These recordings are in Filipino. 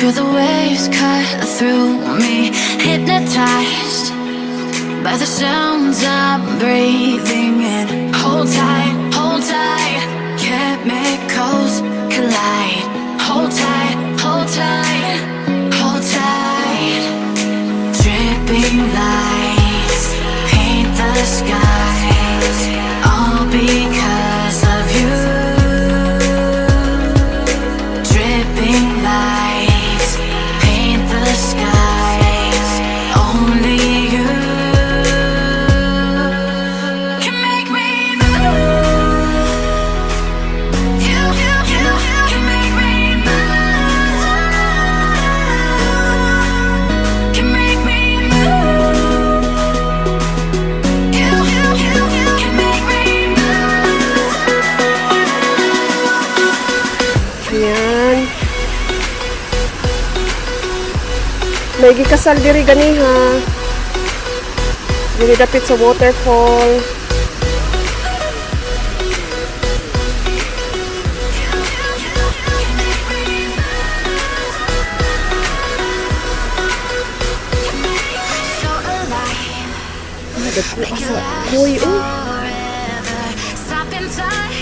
Feel the waves cut through me, hypnotized by the sounds I'm breathing in. Hold tight, chemicals collide. Hold tight, hold tight, hold tight. Dripping lights paint the skies, all because of you. Dripping lights paint the skies, only you can make me move. You can make me move. Can make me move. You can make me move. Ayan. May gikasal diri ganiha. Diri dapit sa waterfall. So alive. Dapit sa kuy Forever, stop in time.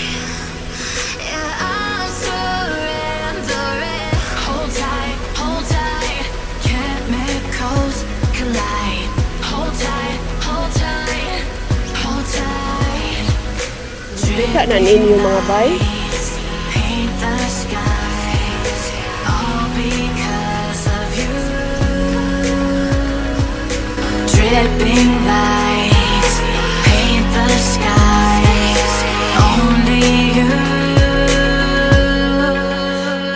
Yeah, I'm surrendering. Hold tight, chemicals collide. Hold tight, hold tight, hold tight. Dika na ninyo mga bay. Paint the skies, all because of you. Dripping lights paint the skies, only you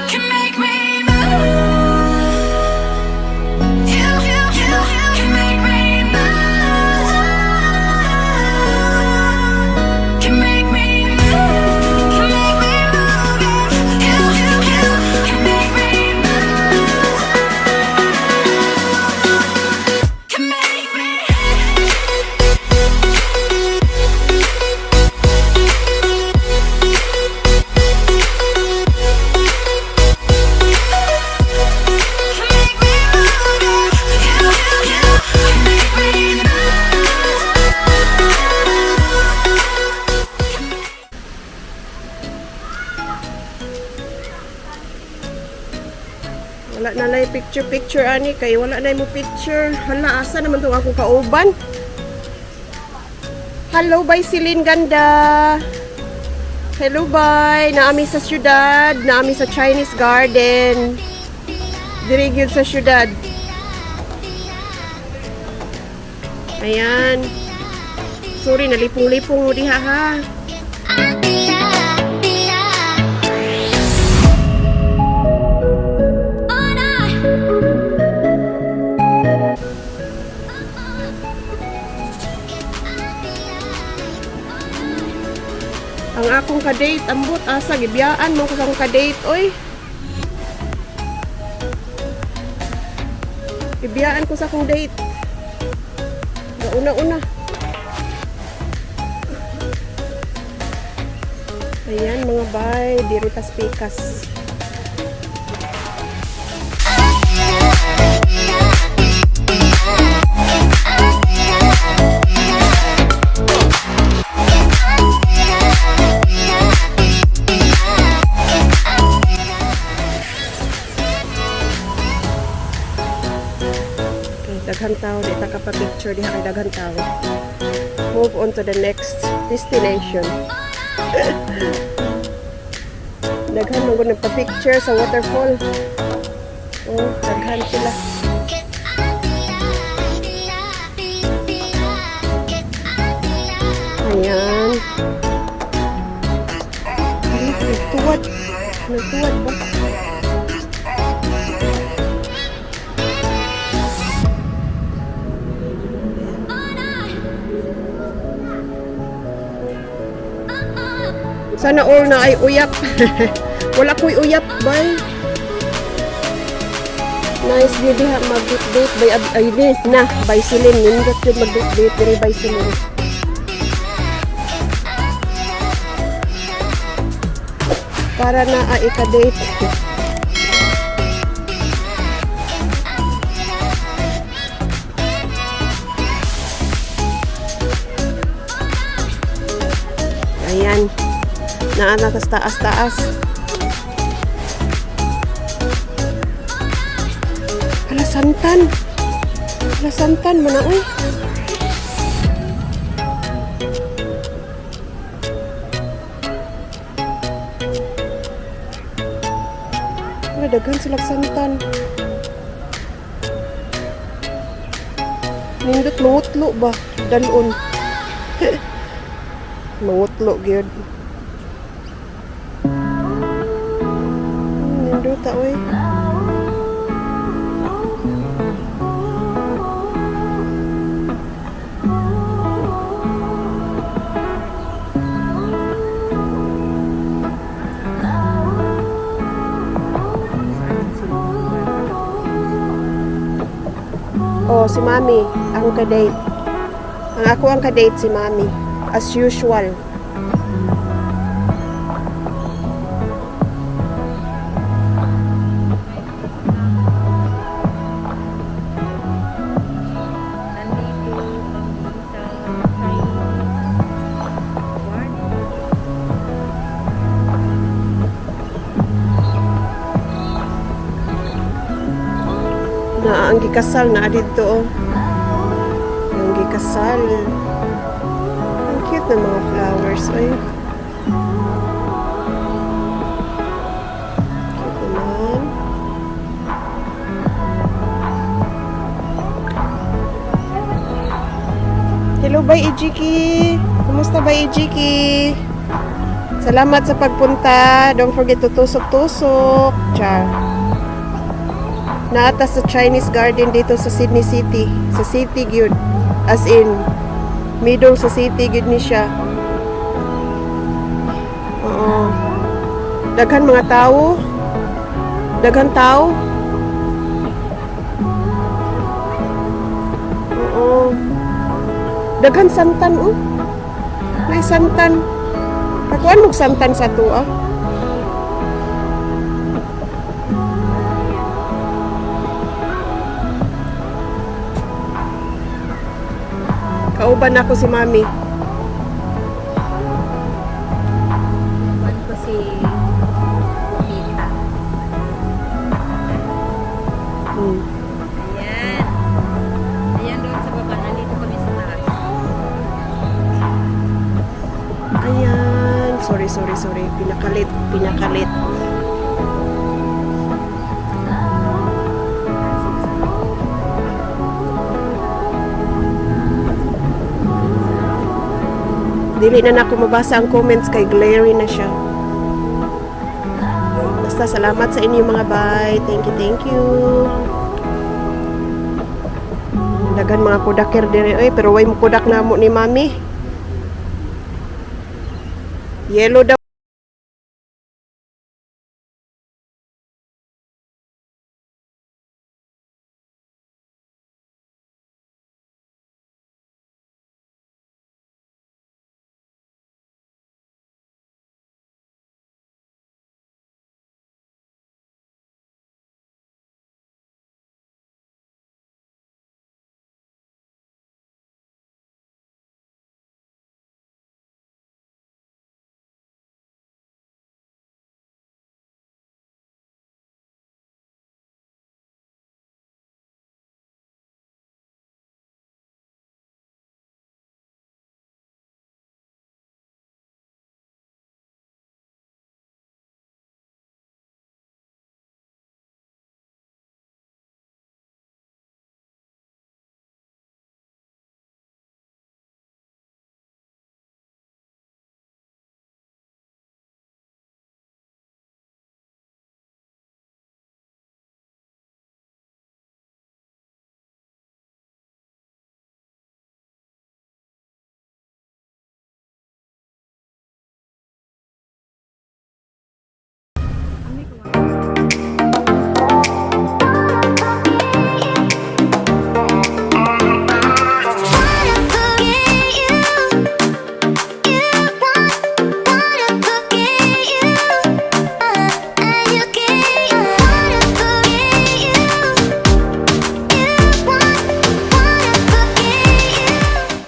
can make me move. You can make me move. Can make me move. Can make me move. You can make me move. Can make me. Can make me move. You can make me move. Wala na lay picture ani kay wala na mo picture. Hala asa naman tong akong kauban. Hello bye Celine ganda. Hello bye. Naami sa syudad, naami sa Chinese garden. Diri gyud sa syudad. Ayan. Sorry nalipong-lipong mo diha ha. Ang akong ka-date, ambot asa gibiyaan man ko sa akong ka-date oy. Gibiyaan ko sa akong date. Una-una. Ayan mga bay, diri tas pikas. Daghan tao, di ta kapag-picture diha kay daghan tao. Move on to the next destination. Daghan mo gud nagpa-picture sa waterfall. Oh, daghan sila. Ayan. Nagtuwad. Nagtuwad ba? Sana all na ay uyap. Wala ko'y uyap, bay. Nice view diha mag-date by Ayen na by Celine. Nindot yun mag-date diri by Celine. Para na ika-date. Naana tas taas-taas. Hala santan. Hala santan mo na uy. Hala daghan sila santan. Nindot mangutlo ba? Dalon. Mangutlo gyud. Nindot ta oy. Oh, si Mami, ang ka-date. Ang ako ang ka-date si Mami. As usual. Na ang gikasal na dito oh. Ang gikasal. Ang cute na mga flowers ay. Cute naman. Hello bye Ijiki. Kumusta ba Ijiki? Salamat sa pagpunta. Don't forget to tusok-tusok. Char. Naata sa Chinese garden dito sa Sydney City. Sa city gyud. As in, middle sa city gyud ni siya. Oo. Daghan mga tao. Daghan tao. Oo. Daghan santan oh. May santan. Kakuan mo santan sa tuwa. Kauban ako si Mami. Kauban ko si Tita. Ayan. Ayan doon sa baba. Nandito kami sa taas. Ayan. Sorry. Pinakalit. Dili na ako mabasa ang comments kay glary na siya. Basta salamat sa inyo mga bye. Thank you. Dagan mga kudaker dire oy, pero way mo kudak na mo ni Mami. Yellow daw